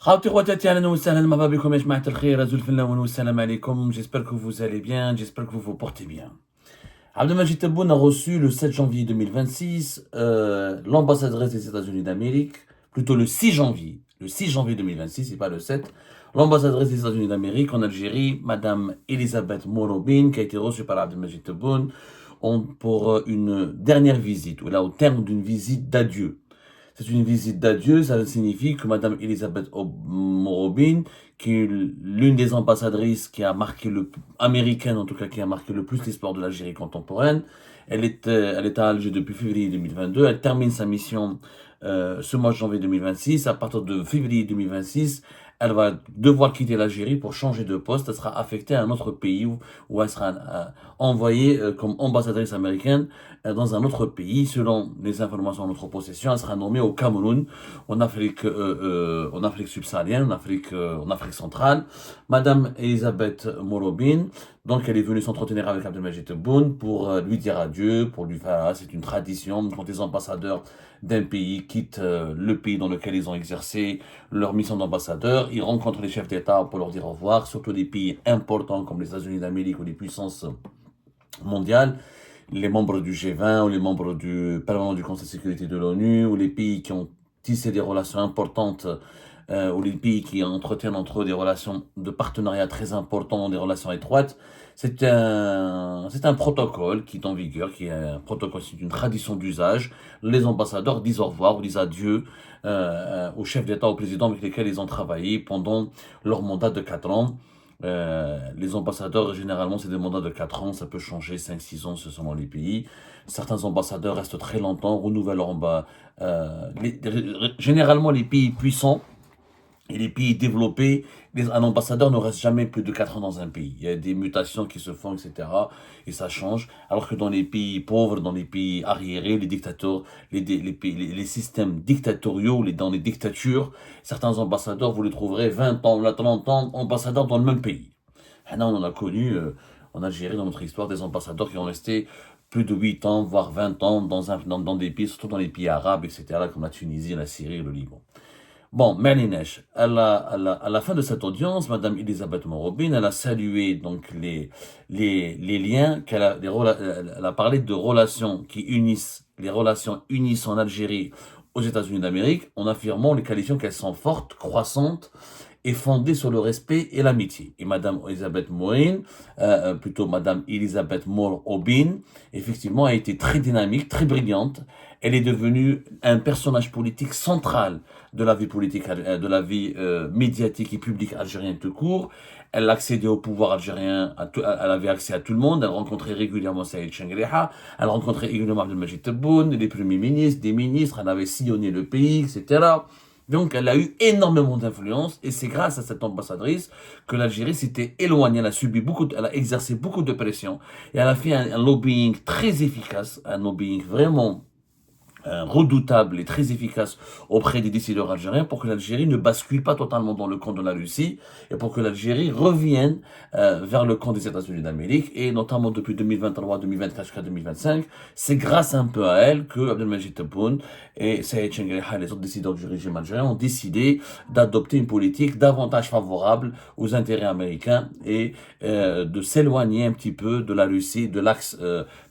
خاوتي خواتاتي اهلا وسهلا مرحبا بكم يا جماعة الخير أزول في الله والسلام عليكم. J'espère que vous allez bien, j'espère que vous vous portez bien. Abdelmajid Tebboune a reçu le 7 janvier 2026 l'ambassadrice des États-Unis d'Amérique, plutôt le 6 janvier 2026 et pas le 7, l'ambassadrice des États-Unis d'Amérique en Algérie, Madame Elisabeth Morobin, qui a été reçue par Abdelmajid Tebboune pour une dernière visite, ou là au terme d'une visite d'adieu. C'est une visite d'adieu, ça signifie que Madame Elisabeth Morobin, qui est l'une des ambassadrices qui a marqué américaine en tout cas, qui a marqué le plus l'histoire de l'Algérie contemporaine, elle est à Alger depuis février 2022, elle termine sa mission ce mois de janvier 2026, à partir de février 2026, elle va devoir quitter l'Algérie pour changer de poste, elle sera affectée à un autre pays où elle sera envoyée comme ambassadrice américaine dans un autre pays. Selon les informations en notre possession, elle sera nommée au Cameroun, en Afrique subsaharienne, en Afrique centrale. Madame Elisabeth Morobin, donc elle est venue s'entretenir avec Abdelmajid Tebboune pour lui dire adieu, pour lui faire, c'est une tradition quand les ambassadeurs d'un pays quittent le pays dans lequel ils ont exercé leur mission d'ambassadeur, ils rencontrent les chefs d'État pour leur dire au revoir, surtout des pays importants comme les États-Unis d'Amérique ou les puissances mondiales, les membres du G20 ou les membres du Parlement du Conseil de sécurité de l'ONU, ou les pays qui ont tissé des relations importantes, ou les pays qui entretiennent entre eux des relations de partenariat très importantes, des relations étroites. C'est un protocole qui est en vigueur, qui est un protocole, c'est une tradition d'usage. Les ambassadeurs disent au revoir ou disent adieu aux chefs d'État, aux présidents avec lesquels ils ont travaillé pendant leur mandat de 4 ans. Les ambassadeurs, généralement, c'est des mandats de 4 ans, ça peut changer 5-6 ans selon les pays. Certains ambassadeurs restent très longtemps, renouvellent leur généralement, les pays puissants et les pays développés, un ambassadeur ne reste jamais plus de 4 ans dans un pays. Il y a des mutations qui se font, etc. Et ça change. Alors que dans les pays pauvres, dans les pays arriérés, les dictateurs, les systèmes dictatoriaux, dans les dictatures, certains ambassadeurs, vous les trouverez 20 ans, 30 ans, ambassadeurs dans le même pays. Là, on en a connu en Algérie, dans notre histoire, des ambassadeurs qui ont resté plus de 8 ans, voire 20 ans dans des pays, surtout dans les pays arabes, etc., comme la Tunisie, la Syrie et le Liban. Bon, Merlinesh, à la fin de cette audience, Madame Elisabeth Morobin, elle a salué donc les liens elle a parlé de relations qui unissent, les relations unissant l'Algérie aux États-Unis d'Amérique, en affirmant, les qualifiant qu'elles sont fortes, croissantes et fondées sur le respect et l'amitié. Et Madame Elisabeth Morin, plutôt Madame Elisabeth Morobin, effectivement, a été très dynamique, très brillante. Elle est devenue un personnage politique central de la vie politique, de la vie médiatique et publique algérienne tout court. Elle accédait au pouvoir algérien, elle avait accès à tout le monde, elle rencontrait régulièrement Saïd Chengriha, elle rencontrait régulièrement Abdelmajid Tebboune, les premiers ministres, des ministres, elle avait sillonné le pays, etc. Donc elle a eu énormément d'influence et c'est grâce à cette ambassadrice que l'Algérie s'était éloignée, elle a exercé beaucoup de pression et elle a fait un lobbying très efficace, un lobbying vraiment redoutable et très efficace auprès des décideurs algériens pour que l'Algérie ne bascule pas totalement dans le camp de la Russie et pour que l'Algérie revienne vers le camp des États-Unis d'Amérique, et notamment depuis 2023, 2024 jusqu'à 2025, c'est grâce un peu à elle que Abdelmajid Tebboune et Saïd Chengriha et les autres décideurs du régime algérien ont décidé d'adopter une politique davantage favorable aux intérêts américains et de s'éloigner un petit peu de la Russie, de l'axe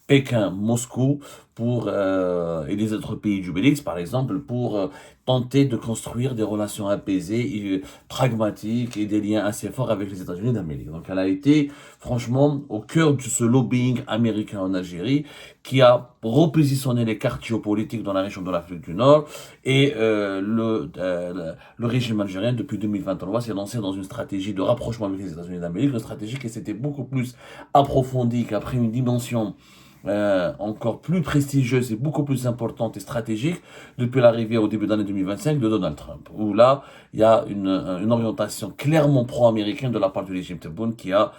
Pékin-Moscou et les autres pays du BRICS, par exemple, pour tenter de construire des relations apaisées et pragmatiques et des liens assez forts avec les États-Unis d'Amérique. Donc elle a été franchement au cœur de ce lobbying américain en Algérie qui a repositionné les cartes géopolitiques dans la région de l'Afrique du Nord, et le régime algérien depuis 2023 s'est lancé dans une stratégie de rapprochement avec les États-Unis d'Amérique, une stratégie qui s'était beaucoup plus approfondie, qui a pris une dimension encore plus prestigieuse et beaucoup plus importante et stratégique depuis l'arrivée au début d'année 2025 de Donald Trump, où là, il y a une orientation clairement pro-américaine de la part du régime Tebboune qui a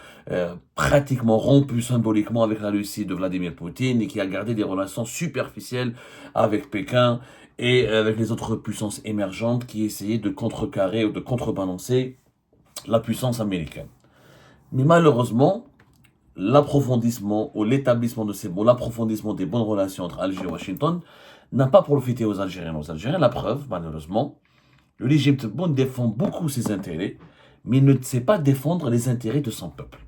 pratiquement rompu symboliquement avec la Russie de Vladimir Poutine et qui a gardé des relations superficielles avec Pékin et avec les autres puissances émergentes qui essayaient de contrecarrer ou de contrebalancer la puissance américaine. Mais malheureusement, l'approfondissement ou l'établissement l'approfondissement des bonnes relations entre Alger et Washington n'a pas profité aux Algériens. La preuve, malheureusement, Le régime Tebboune défend beaucoup ses intérêts, mais il ne sait pas défendre les intérêts de son peuple.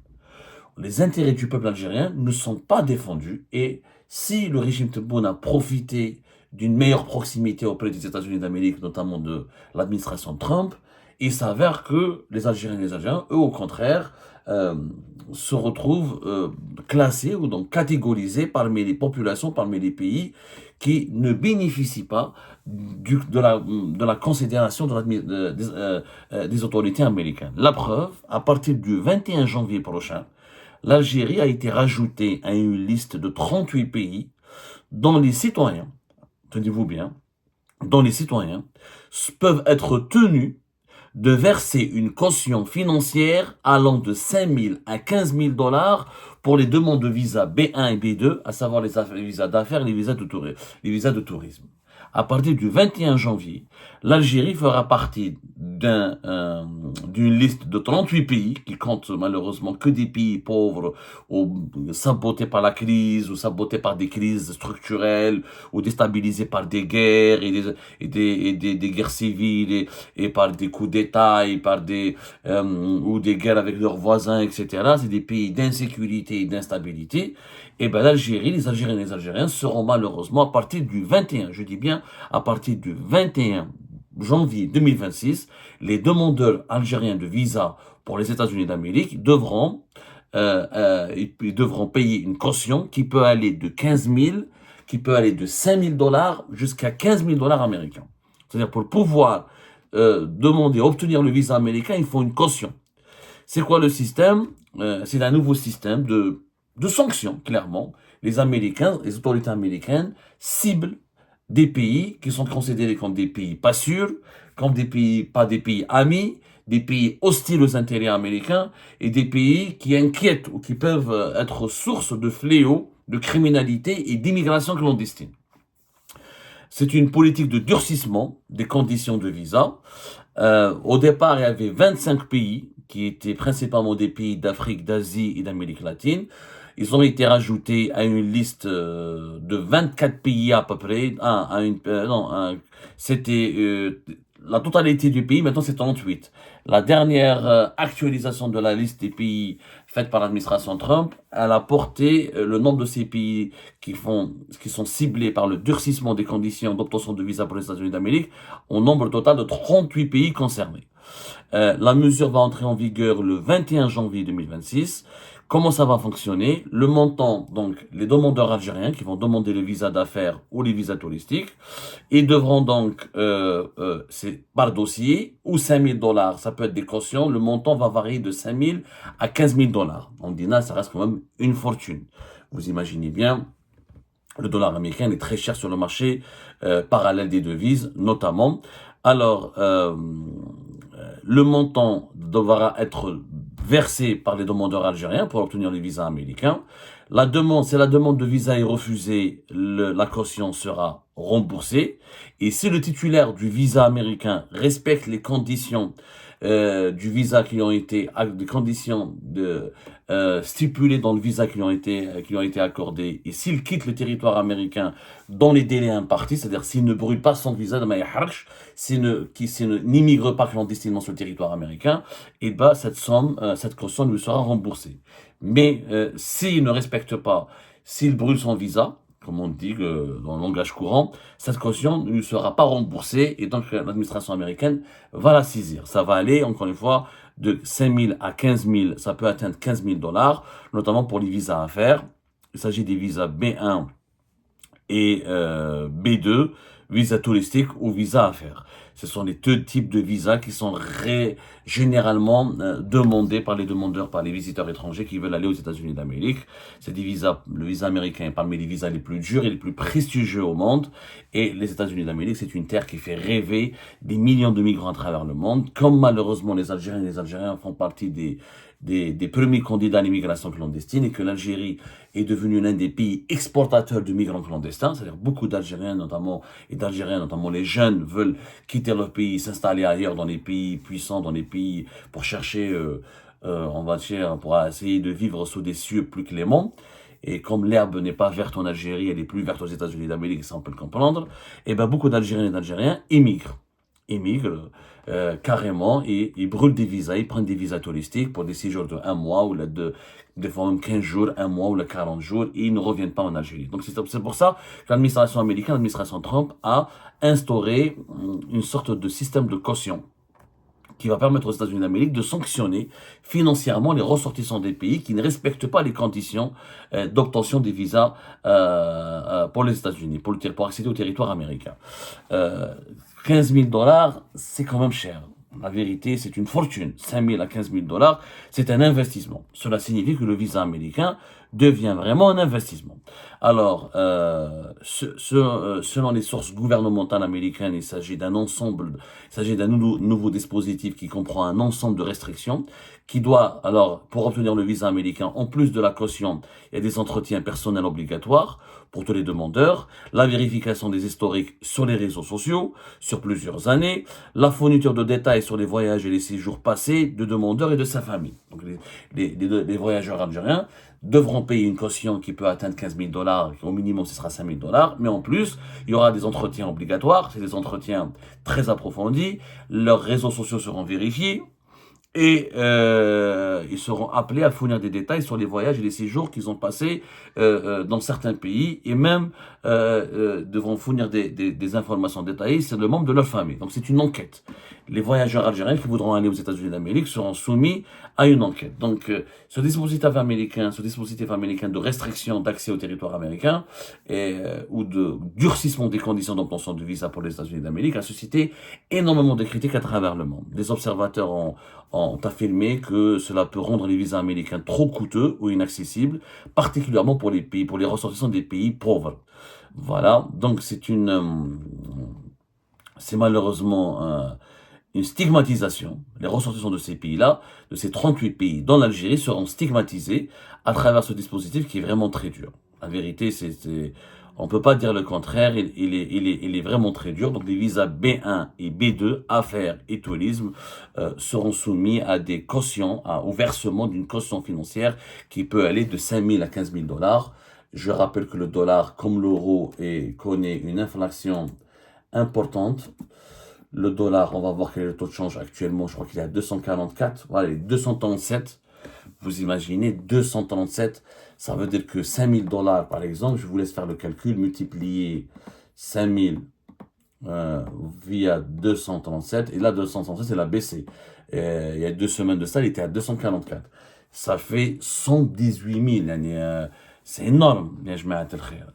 Les intérêts du peuple algérien ne sont pas défendus, et si le régime Tebboune a profité d'une meilleure proximité auprès des États-Unis d'Amérique, notamment de l'administration Trump, il s'avère que les Algériens et les Algériens, eux au contraire, se retrouvent classés ou donc catégorisés parmi les populations, parmi les pays qui ne bénéficient pas de la considération des autorités américaines. La preuve, à partir du 21 janvier prochain, l'Algérie a été rajoutée à une liste de 38 pays dont les citoyens, tenez-vous bien, dont les citoyens peuvent être tenus de verser une caution financière allant de 5 000 à 15 000 dollars pour les demandes de visa B1 et B2, à savoir les visas d'affaires et les visas de tourisme. À partir du 21 janvier, l'Algérie fera partie d'une liste de 38 pays qui compte malheureusement que des pays pauvres ou sabotés par la crise ou sabotés par des crises structurelles ou déstabilisés par des guerres des guerres civiles et par des coups d'État et par ou des guerres avec leurs voisins, etc. C'est des pays d'insécurité et d'instabilité. Et ben l'Algérie, les Algériens et les Algériens seront malheureusement à partir du 21, je dis bien à partir du 21 janvier 2026, les demandeurs algériens de visa pour les États-Unis d'Amérique devront payer une caution qui peut aller de 15 000, qui peut aller de 5 000 dollars jusqu'à 15 000 dollars américains. C'est-à-dire pour pouvoir obtenir le visa américain, il faut une caution. C'est quoi le système? C'est un nouveau système de sanctions, clairement. Les Américains, les autorités américaines ciblent des pays qui sont considérés comme des pays pas sûrs, comme pas des pays amis, des pays hostiles aux intérêts américains et des pays qui inquiètent ou qui peuvent être source de fléaux, de criminalité et d'immigration clandestine. C'est une politique de durcissement des conditions de visa. Au départ, il y avait 25 pays qui étaient principalement des pays d'Afrique, d'Asie et d'Amérique latine. Ils ont été rajoutés à une liste de 24 pays à peu près. C'était la totalité du pays, maintenant c'est 38. La dernière actualisation de la liste des pays faite par l'administration Trump, elle a porté le nombre de ces pays qui sont ciblés par le durcissement des conditions d'obtention de visa pour les États-Unis d'Amérique au nombre total de 38 pays concernés. La mesure va entrer en vigueur le 21 janvier 2026. Comment ça va fonctionner? Le montant, donc les demandeurs algériens qui vont demander les visas d'affaires ou les visas touristiques, ils devront donc, c'est par dossier, ou 5 000 dollars, ça peut être des cautions, le montant va varier de 5 000 à 15 000 dollars. En dinar, ça reste quand même une fortune. Vous imaginez bien, le dollar américain est très cher sur le marché parallèle des devises, notamment. Alors, le montant devra être versé par les demandeurs algériens pour obtenir les visas américains. Si la demande de visa est refusée, la caution sera remboursée. Et si le titulaire du visa américain respecte les conditions du visa des conditions stipulées dans le visa qui lui ont été accordées, et s'il quitte le territoire américain dans les délais impartis, c'est-à-dire s'il ne brûle pas son visa de manière harsh, s'il n'immigre pas clandestinement sur le territoire américain, et ben cette caution lui sera remboursée. Mais s'il ne respecte pas, s'il brûle son visa, comme on dit dans le langage courant, cette caution ne sera pas remboursée et donc l'administration américaine va la saisir. Ça va aller, encore une fois, de 5 000 à 15 000, ça peut atteindre 15 000 dollars, notamment pour les visas à faire. Il s'agit des visas B1 et B2, visa touristique ou visa à faire. Ce sont les deux types de visas qui sont généralement demandés par les demandeurs, par les visiteurs étrangers qui veulent aller aux États-Unis d'Amérique. C'est des visas, le visa américain est parmi les visas les plus durs et les plus prestigieux au monde. Et les États-Unis d'Amérique, c'est une terre qui fait rêver des millions de migrants à travers le monde. Comme malheureusement les Algériens et les Algériens font partie des premiers candidats à l'immigration clandestine et que l'Algérie est devenue l'un des pays exportateurs de migrants clandestins, c'est-à-dire beaucoup d'Algériens notamment les jeunes veulent quitter leur pays, s'installer ailleurs dans les pays puissants, dans les pays pour chercher, on va dire, pour essayer de vivre sous des cieux plus cléments. Et comme l'herbe n'est pas verte en Algérie, elle est plus verte aux États-Unis d'Amérique, ça on peut le comprendre, et ben beaucoup d'Algériens et d'Algériens émigrent émigrent carrément et ils brûlent des visas, ils prennent des visas touristiques pour des séjours de 1 mois ou des fois même 15 jours, 1 mois ou 40 jours et ils ne reviennent pas en Algérie. Donc c'est pour ça que l'administration américaine, l'administration Trump a instauré une sorte de système de caution qui va permettre aux États-Unis d'Amérique de sanctionner financièrement les ressortissants des pays qui ne respectent pas les conditions d'obtention des visas pour les États-Unis, pour accéder au territoire américain. 15 000 dollars, c'est quand même cher. La vérité, c'est une fortune. 5 000 à 15 000 dollars, c'est un investissement. Cela signifie que le visa américain devient vraiment un investissement. Alors, selon les sources gouvernementales américaines, il s'agit d'un nouveau dispositif qui comprend un ensemble de restrictions qui doit, alors, pour obtenir le visa américain, en plus de la caution, il y a des entretiens personnels obligatoires pour tous les demandeurs, la vérification des historiques sur les réseaux sociaux, sur plusieurs années, la fourniture de détails sur les voyages et les séjours passés de demandeurs et de sa famille. Donc, les voyageurs algériens devront payer une caution qui peut atteindre 15 000 dollars, au minimum ce sera 5 000 dollars, mais en plus, il y aura des entretiens obligatoires, c'est des entretiens très approfondis, leurs réseaux sociaux seront vérifiés, et ils seront appelés à fournir des détails sur les voyages et les séjours qu'ils ont passés dans certains pays, et même devront fournir des informations détaillées sur le membre de leur famille. Donc c'est une enquête. Les voyageurs algériens qui voudront aller aux États-Unis d'Amérique seront soumis à une enquête. Donc ce dispositif américain de restriction d'accès au territoire américain ou de durcissement des conditions d'obtention de visa pour les États-Unis d'Amérique a suscité énormément de critiques à travers le monde. Les observateurs ont affirmé que cela peut rendre les visas américains trop coûteux ou inaccessibles, particulièrement pour les ressortissants des pays pauvres. Voilà, donc c'est malheureusement une stigmatisation. Les ressortissants de ces pays-là, de ces 38 pays, dont l'Algérie, seront stigmatisés à travers ce dispositif qui est vraiment très dur. La vérité, on peut pas dire le contraire, il est vraiment très dur. Donc les visas B1 et B2, affaires et tourisme, seront soumis à des cautions, au versement d'une caution financière qui peut aller de 5 000 à 15 000 dollars. Je rappelle que le dollar, comme l'euro, connaît une inflation importante. Le dollar, on va voir quel est le taux de change actuellement. Je crois qu'il est à 244. Voilà, 237. Vous imaginez, 237, ça veut dire que 5 000 dollars, par exemple, je vous laisse faire le calcul, multiplier 5 000 via 237. Et là, 237, c'est la baissée. Il y a 2 semaines de ça, il était à 244. Ça fait 118 000. C'est énorme. يا جماعة الخير.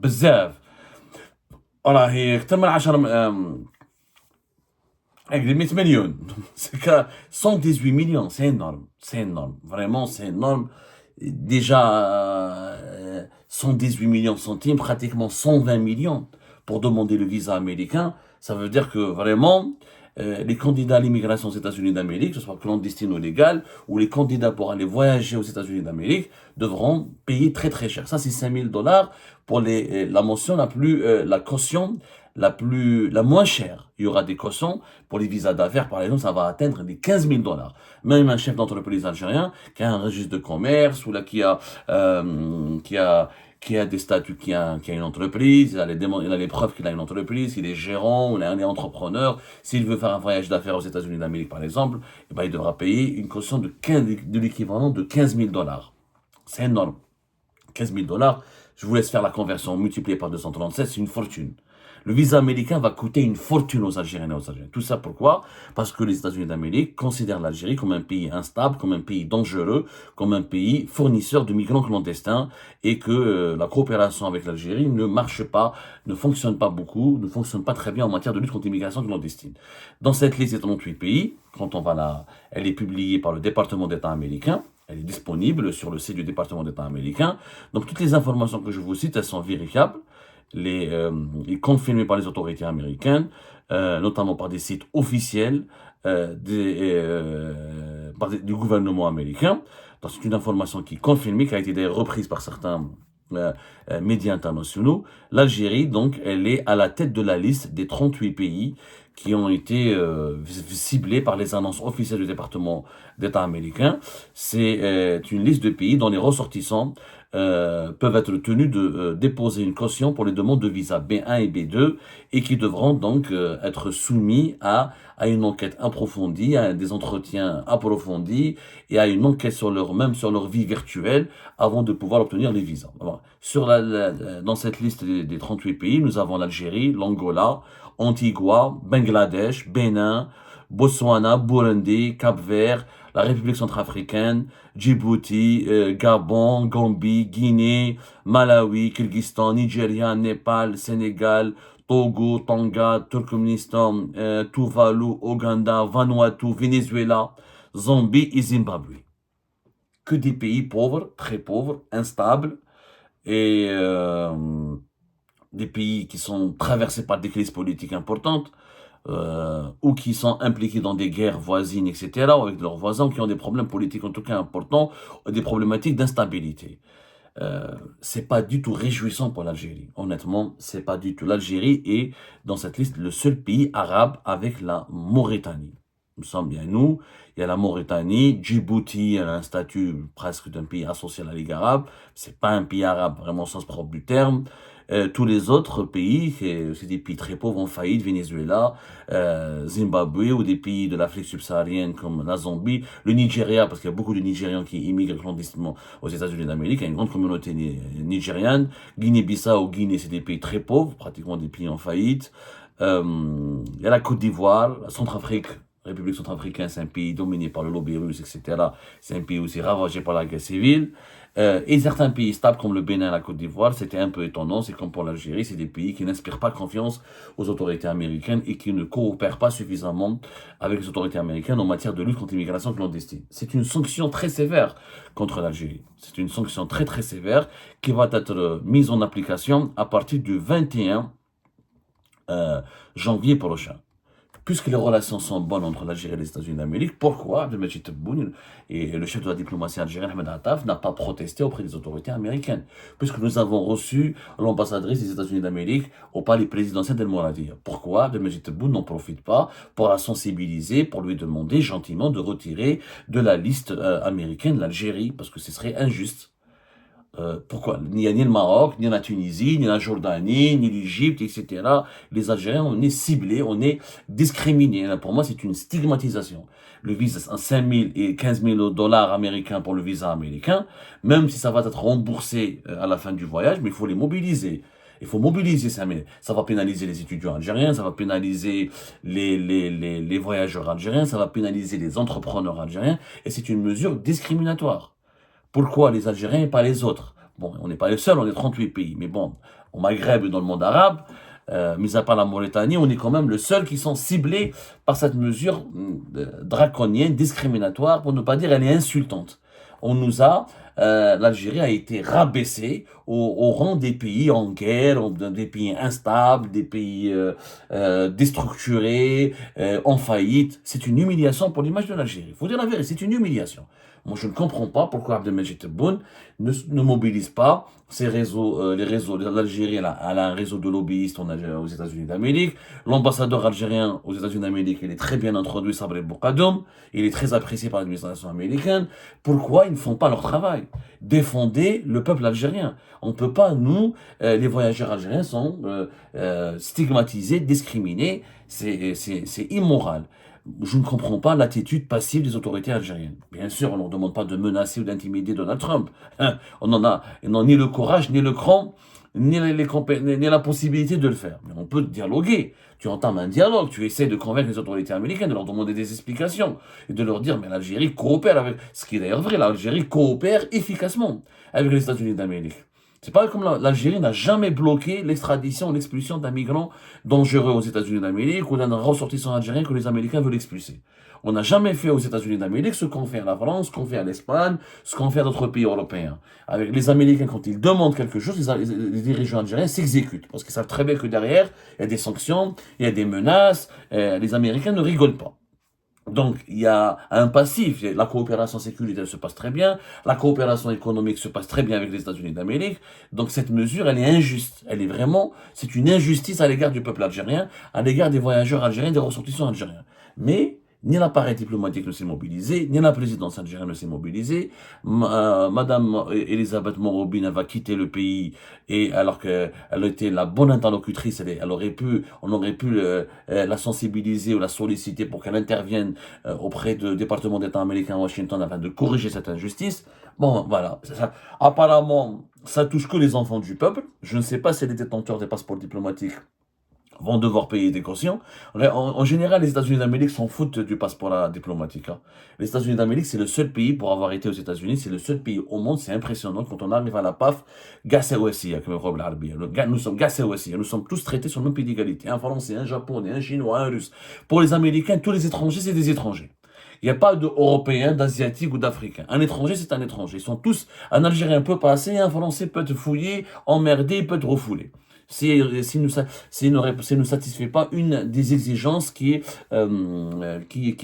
بزاف. راهي أكثر من 10 avec des 100 millions. C'est que 118 millions, c'est énorme. C'est énorme. Vraiment, c'est énorme. Déjà, 118 millions de centimes, pratiquement 120 millions pour demander le visa américain. Ça veut dire que vraiment, les candidats à l'immigration aux États-Unis d'Amérique, que ce soit clandestine ou légale, ou les candidats pour aller voyager aux États-Unis d'Amérique, devront payer très très cher. Ça, c'est 5 000 dollars pour la mention la caution la moins chère. Il y aura des cautions pour les visas d'affaires, par exemple, ça va atteindre les 15 000 dollars. Même un chef d'entreprise algérien qui a un registre de commerce ou là qui a des statuts, qui a une entreprise, il a les preuves qu'il a une entreprise, il est gérant ou il est entrepreneur. S'il veut faire un voyage d'affaires aux États-Unis d'Amérique, par exemple, eh ben, il devra payer une caution de l'équivalent de 15 000 dollars. C'est énorme. 15 000 dollars, je vous laisse faire la conversion multipliée par 237, c'est une fortune. Le visa américain va coûter une fortune aux Algériens et aux Algériens. Tout ça pourquoi? Parce que les États-Unis d'Amérique considèrent l'Algérie comme un pays instable, comme un pays dangereux, comme un pays fournisseur de migrants clandestins et que la coopération avec l'Algérie ne marche pas, ne fonctionne pas beaucoup, ne fonctionne pas très bien en matière de lutte contre l'immigration clandestine. Dans cette liste des 38 pays, elle est publiée par le département d'État américain. Elle est disponible sur le site du département d'État américain. Donc toutes les informations que je vous cite, elles sont vérifiables. Confirmés par les autorités américaines, notamment par des sites officiels du gouvernement américain. Donc c'est une information qui est confirmée, qui a été d'ailleurs reprise par certains médias internationaux. L'Algérie, donc, elle est à la tête de la liste des 38 pays qui ont été ciblés par les annonces officielles du département d'État américain. C'est une liste de pays dont les ressortissants peuvent être tenus de déposer une caution pour les demandes de visa B1 et B2 et qui devront donc être soumis à une enquête approfondie, à des entretiens approfondis et à une enquête même sur leur vie virtuelle avant de pouvoir obtenir les visas. Alors, dans cette liste des 38 pays, nous avons l'Algérie, l'Angola, Antigua, Bangladesh, Bénin, Botswana, Burundi, Cap-Vert, la République centrafricaine, Djibouti, Gabon, Gambie, Guinée, Malawi, Kyrgyzstan, Nigeria, Népal, Sénégal, Togo, Tonga, Turkménistan, Tuvalu, Ouganda, Vanuatu, Venezuela, Zambie et Zimbabwe. Que des pays pauvres, très pauvres, instables, et des pays qui sont traversés par des crises politiques importantes, ou qui sont impliqués dans des guerres voisines, etc., ou avec leurs voisins, qui ont des problèmes politiques en tout cas importants, des problématiques d'instabilité. C'est pas du tout réjouissant pour l'Algérie. Honnêtement, c'est pas du tout. L'Algérie est, dans cette liste, le seul pays arabe avec la Mauritanie. Nous sommes bien nous. Il y a la Mauritanie, Djibouti, elle a un statut presque d'un pays associé à la Ligue arabe. C'est pas un pays arabe vraiment au sens propre du terme. Tous les autres pays, c'est des pays très pauvres en faillite, Venezuela, Zimbabwe, ou des pays de l'Afrique subsaharienne comme la Zambie, le Nigeria, parce qu'il y a beaucoup de Nigérians qui immigrent clandestinement aux États-Unis d'Amérique, il y a une grande communauté nigériane, Guinée-Bissau, Guinée, c'est des pays très pauvres, pratiquement des pays en faillite. Il y a la Côte d'Ivoire, la Centrafrique, République centrafricaine, c'est un pays dominé par le lobby russe, etc. C'est un pays aussi ravagé par la guerre civile. Et certains pays stables comme le Bénin et la Côte d'Ivoire, c'était un peu étonnant, c'est comme pour l'Algérie, c'est des pays qui n'inspirent pas confiance aux autorités américaines et qui ne coopèrent pas suffisamment avec les autorités américaines en matière de lutte contre l'immigration clandestine. C'est une sanction très sévère contre l'Algérie. C'est une sanction très très sévère qui va être mise en application à partir du 21 janvier prochain. Puisque les relations sont bonnes entre l'Algérie et les États-Unis d'Amérique, pourquoi Abdelmajid Tebboune et le chef de la diplomatie algérienne, Ahmed Attaf, n'a pas protesté auprès des autorités américaines? Puisque nous avons reçu l'ambassadrice des États-Unis d'Amérique au palais présidentiel d'El Mouradia. Pourquoi Abdelmajid Tebboune n'en profite pas pour la sensibiliser, pour lui demander gentiment de retirer de la liste américaine l'Algérie, parce que ce serait injuste. Pourquoi? Il n'y a ni le Maroc, ni la Tunisie, ni la Jordanie, ni l'Égypte, etc. Les Algériens, on est ciblés, on est discriminés. Pour moi, c'est une stigmatisation. Le visa, 5 000 et 15 000 dollars américains pour le visa américain, même si ça va être remboursé à la fin du voyage, mais il faut les mobiliser. Il faut mobiliser ça, mais ça va pénaliser les étudiants algériens, ça va pénaliser les voyageurs algériens, ça va pénaliser les entrepreneurs algériens, et c'est une mesure discriminatoire. Pourquoi les Algériens et pas les autres? Bon, on n'est pas les seuls, on est 38 pays. Mais bon, au Maghreb et dans le monde arabe, mis à part la Mauritanie, on est quand même le seul qui sont ciblés par cette mesure draconienne, discriminatoire, pour ne pas dire elle est insultante. L'Algérie a été rabaissée au rang des pays en guerre, des pays instables, des pays déstructurés, en faillite. C'est une humiliation pour l'image de l'Algérie. Il faut dire la vérité, c'est une humiliation. Moi, je ne comprends pas pourquoi Abdelmajid Tebboune ne mobilise pas ces réseaux, les réseaux. L'Algérie, elle a un réseau de lobbyistes aux États-Unis d'Amérique. L'ambassadeur algérien aux États-Unis d'Amérique, il est très bien introduit, Sabri Boukadoum. Il est très apprécié par l'administration américaine. Pourquoi ils ne font pas leur travail? Défendez le peuple algérien. On ne peut pas, nous, les voyageurs algériens sont stigmatisés, discriminés. C'est immoral. Je ne comprends pas l'attitude passive des autorités algériennes. Bien sûr, on ne leur demande pas de menacer ou d'intimider Donald Trump. Ils n'ont ni le courage, ni le cran, ni la possibilité de le faire. Mais on peut dialoguer. Tu entames un dialogue, tu essaies de convaincre les autorités américaines, de leur demander des explications et de leur dire, mais l'Algérie coopère avec, ce qui est d'ailleurs vrai, l'Algérie coopère efficacement avec les États-Unis d'Amérique. C'est pas comme l'Algérie n'a jamais bloqué l'extradition ou l'expulsion d'un migrant dangereux aux États-Unis d'Amérique ou d'un ressortissant algérien que les Américains veulent expulser. On n'a jamais fait aux États-Unis d'Amérique ce qu'on fait à la France, ce qu'on fait à l'Espagne, ce qu'on fait à d'autres pays européens. Avec les Américains, quand ils demandent quelque chose, les dirigeants algériens s'exécutent. Parce qu'ils savent très bien que derrière, il y a des sanctions, il y a des menaces, les Américains ne rigolent pas. Donc, il y a un passif. La coopération sécuritaire se passe très bien. La coopération économique se passe très bien avec les États-Unis d'Amérique. Donc, cette mesure, elle est injuste. C'est une injustice à l'égard du peuple algérien, à l'égard des voyageurs algériens, des ressortissants algériens. Mais, ni l'appareil diplomatique ne s'est mobilisé, ni la présidence algérienne ne s'est mobilisée. Madame Elisabeth Morobine, elle va quitter le pays, et alors qu'elle était la bonne interlocutrice, on aurait pu la sensibiliser ou la solliciter pour qu'elle intervienne auprès du département d'État américain à Washington afin de corriger cette injustice. Bon, voilà. Apparemment, ça touche que les enfants du peuple. Je ne sais pas si les détenteurs des passeports diplomatiques vont devoir payer des cautions. En général, les États-Unis d'Amérique s'en foutent du passeport diplomatique. Hein. Les États-Unis d'Amérique, c'est le seul pays, pour avoir été aux États-Unis, c'est le seul pays au monde, c'est impressionnant, quand on arrive à la PAF, nous sommes nous sommes tous traités sur le même pied d'égalité. Un Français, un Japonais, un Chinois, un Russe. Pour les Américains, tous les étrangers, c'est des étrangers. Il n'y a pas d'Européens, d'Asiatiques ou d'Africains. Un étranger, c'est un étranger. Ils sont tous... Un Algérien peut passer, un Français peut te fouiller, emmerder, peut te refouler. S'il ne satisfait pas une des exigences qui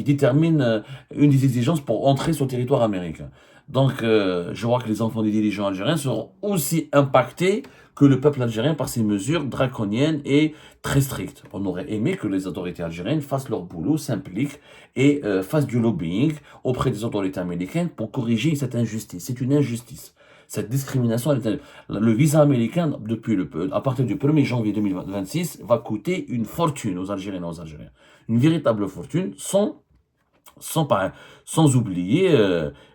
détermine une des exigences pour entrer sur le territoire américain. Donc, je vois que les enfants des dirigeants algériens seront aussi impactés que le peuple algérien par ces mesures draconiennes et très strictes. On aurait aimé que les autorités algériennes fassent leur boulot, s'impliquent et fassent du lobbying auprès des autorités américaines pour corriger cette injustice. C'est une injustice. Cette discrimination, le visa américain, à partir du 1er janvier 2026, va coûter une fortune aux Algériennes et aux Algériens. Une véritable fortune, sans oublier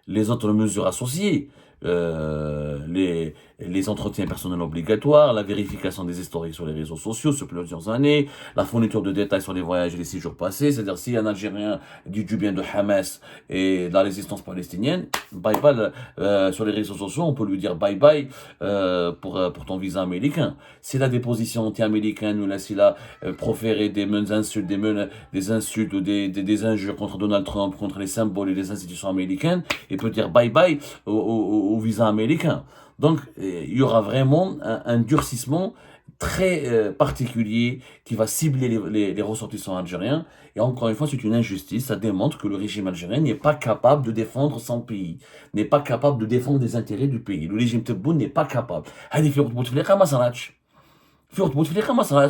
les autres mesures associées. Les entretiens personnels obligatoires, la vérification des historiques sur les réseaux sociaux sur plusieurs années, la fourniture de détails sur les voyages et les séjours passés, c'est-à-dire si un Algérien dit du bien de Hamas et de la résistance palestinienne, bye bye sur les réseaux sociaux, on peut lui dire bye bye pour ton visa américain. S'il a des positions anti-américaines ou là s'il a proféré des insultes, des insultes ou des injures contre Donald Trump, contre les symboles et les institutions américaines, il peut dire bye bye au visa américain. Donc, il y aura vraiment un durcissement très particulier qui va cibler les ressortissants algériens. Et encore une fois, c'est une injustice. Ça démontre que le régime algérien n'est pas capable de défendre son pays, n'est pas capable de défendre les intérêts du pays. Le régime Tebboune n'est pas capable. On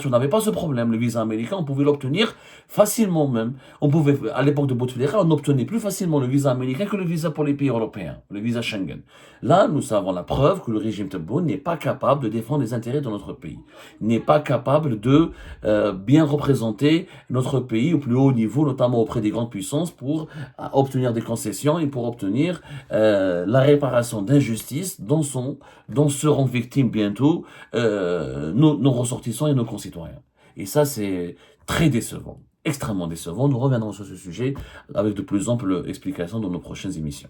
n'avait pas ce problème. Le visa américain, on pouvait l'obtenir facilement même. À l'époque de Bouteflika, on obtenait plus facilement le visa américain que le visa pour les pays européens, le visa Schengen. Là, nous avons la preuve que le régime Tebboune n'est pas capable de défendre les intérêts de notre pays, n'est pas capable de bien représenter notre pays au plus haut niveau, notamment auprès des grandes puissances, pour obtenir des concessions et pour obtenir la réparation d'injustices dont seront victimes bientôt nos ressortissants et nos concitoyens. Et ça, c'est très décevant, extrêmement décevant. Nous reviendrons sur ce sujet avec de plus amples explications dans nos prochaines émissions.